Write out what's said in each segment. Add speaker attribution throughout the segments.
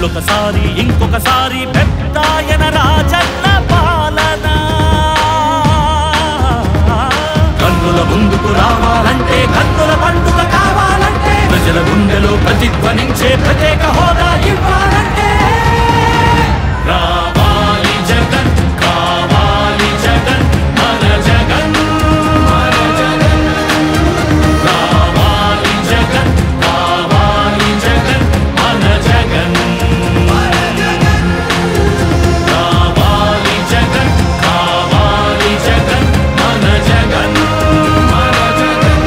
Speaker 1: మళ్ళొకసారి ఇంకొకసారి పెద్దాయన రాజన్న పాలన కన్నుల ముందుకు రావాలంటే కన్నుల పండుగ కావాలంటే ప్రజల గుండెలో ప్రతిధ్వనించే ప్రత్యేక హోదా ఇవ్వాలంటే రావాలి జగన్ కావాలి జగన్ మన జగన్ మన జగన్ రావాలి జగన్ కావాలి జగన్ మన జగన్ మన జగన్ రావాలి జగన్ కావాలి జగన్ మన జగన్ మన జగన్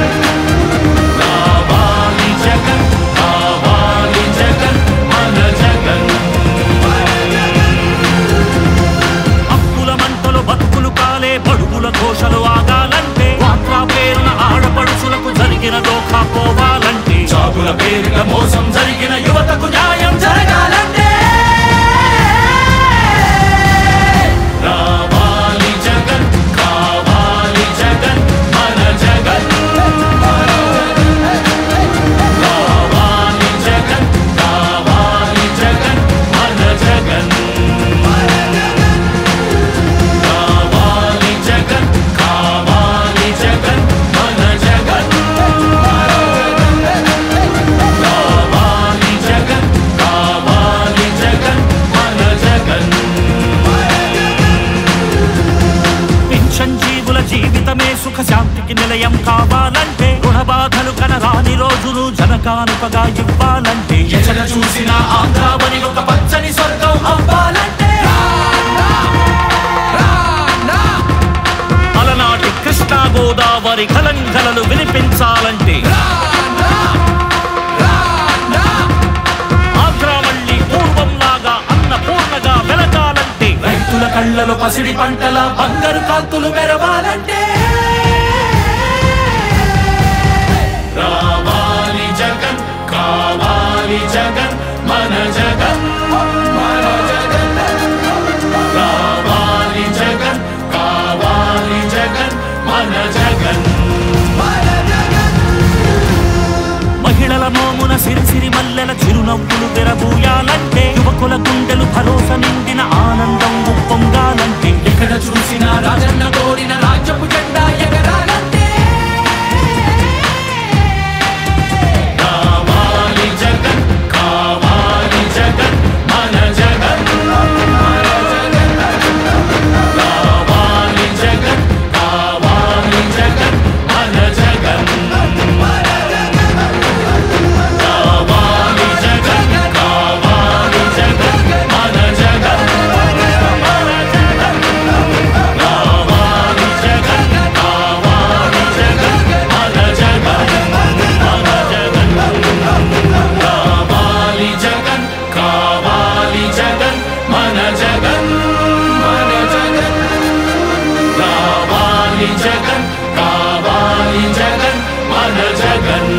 Speaker 1: రావాలి జగన్ కావాలి జగన్ మన జగన్ అప్పుల మంటలు బతుకులు కాలే బడుగుల ఘోషలు ఆగాలంటే వాట్లా పేరున ఆడపడుచులకు జరిగిన దోఖా పోవాలంటే చాగుల పేరిట మోసం జరిగిన యువతకు న్యాయం జరగాలంటే రావాలి జగన్ కావాలి జగన్ మన జగన్ రావాలి జగన్ కావాలి జగన్ మన జగన్ రావాలి జగన్ కావాలి జగన్ మన జగన్ రావాలి జగన్ కావాలి జగన్ మన జగన్ పింఛన్ జీవుల జీవితమే సుఖ శాంతికి నిలయం కావాలంటే రుణబాధలు కనరాని రోజులు జనకానుకగా ఇవ్వాలంటే ఎక్కడ చూసినా ఆంధ్రావని ఒక పచ్చని స్వర్గం అవ్వాలంటే అలనాటి కృష్ణా గోదావరి కలంకలలు వినిపించాలంటే ఆంధ్ర మళ్ళీ పూర్వంలాగా అన్నపూర్ణగా వెలగాలంటే రైతుల కళ్ళలో పసిడి పంటల బంగారు కాంతులు మెరవాలంటే రావాలి జగన్ కావాలి జగన్ మన జగన్ మన జగన్ రావాలి జగన్ కావాలి జగన్ మన జగన్ మన జగన్ మహిళల మోమున సిరిసిరి మల్లెల చిరునవ్వులు తెరబూయాలంటే యువకుల గుండెలు భరోసా నిండిన ఆనందం ఉప్పొంగాలంటే ఎక్కడ చూసినా రాజన్న కోరిన రాజ్యపు జెండా ఎగరాలంటే రావాలి జగన్ కావాలి జగన్ మన జగన్ మన జగన్ రావాలి జగన్ కావాలి జగన్ మన జగన్ రావాలి జగన్ కావాలి జగన్ మన జగన్ రావాలి జగన్ కావాలి జగన్ మన జగన్ మన జగన్ రావాలి జగన్ కావాలి జగన్ మన జగన్ మన జగన్ రావాలి జగన్ కావాలి జగన్ మన జగన్